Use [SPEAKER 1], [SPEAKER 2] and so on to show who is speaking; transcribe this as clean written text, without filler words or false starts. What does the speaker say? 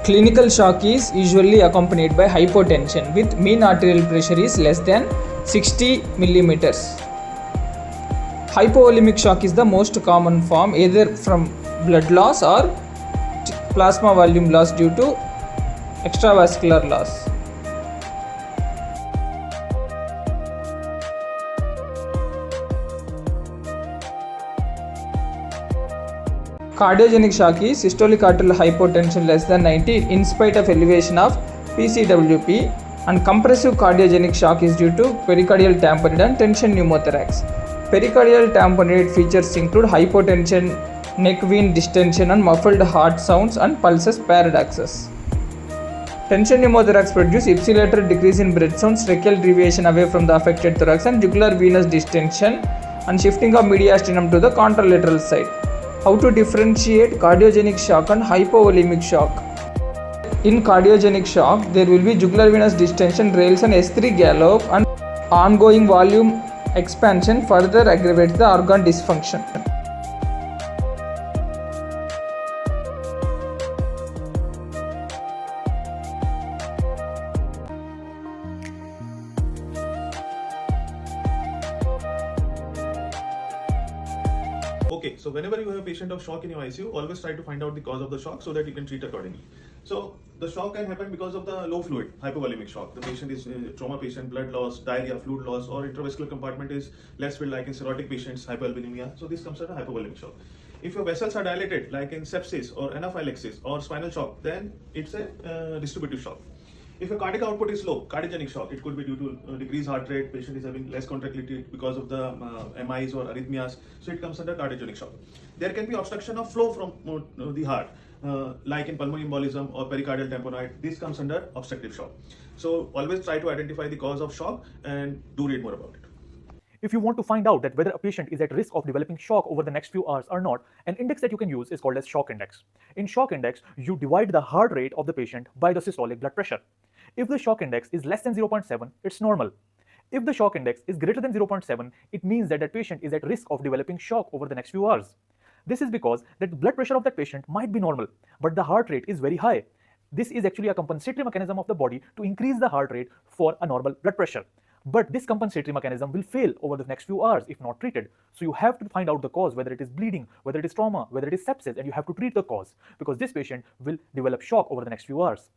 [SPEAKER 1] Clinical shock is usually accompanied by hypotension with mean arterial pressure is less than 60 millimeters. Hypovolemic shock is the most common form, either from blood loss or plasma volume loss due to extravascular loss. Cardiogenic shock is systolic arterial hypotension less than 90 in spite of elevation of PCWP, and compressive cardiogenic shock is due to pericardial tamponade and tension pneumothorax. Pericardial tamponade features include hypotension, neck vein distension and muffled heart sounds and pulses paradoxes. Tension pneumothorax produce ipsilateral decrease in breath sounds, tracheal deviation away from the affected thorax and jugular venous distension and shifting of mediastinum to the contralateral side. How to differentiate cardiogenic shock and hypovolemic shock? In cardiogenic shock, there will be jugular venous distension, rails and S3 gallop, and ongoing volume expansion further aggravates the organ dysfunction.
[SPEAKER 2] Okay, so whenever you have a patient of shock in your ICU, always try to find out the cause of the shock so that you can treat accordingly. So the shock can happen because of the low fluid, hypovolemic shock. The patient is trauma patient, blood loss, diarrhea, fluid loss, or intravascular compartment is less filled, like in cirrhotic patients, hypoalbuminemia. So this comes under hypovolemic shock. If your vessels are dilated, like in sepsis or anaphylaxis or spinal shock, then it's a distributive shock. If a cardiac output is low, cardiogenic shock, it could be due to decreased heart rate, patient is having less contractility because of the MIs or arrhythmias, so it comes under cardiogenic shock. There can be obstruction of flow from the heart, like in pulmonary embolism or pericardial tamponade. This comes under obstructive shock. So always try to identify the cause of shock and do read more about it.
[SPEAKER 3] If you want to find out that whether a patient is at risk of developing shock over the next few hours or not, an index that you can use is called as shock index. In shock index, you divide the heart rate of the patient by the systolic blood pressure. If the shock index is less than 0.7, it's normal. If the shock index is greater than 0.7, it means that that patient is at risk of developing shock over the next few hours. This is because the blood pressure of that patient might be normal, but the heart rate is very high. This is actually a compensatory mechanism of the body to increase the heart rate for a normal blood pressure. But this compensatory mechanism will fail over the next few hours if not treated. So you have to find out the cause, whether it is bleeding, whether it is trauma, whether it is sepsis, and you have to treat the cause, because this patient will develop shock over the next few hours.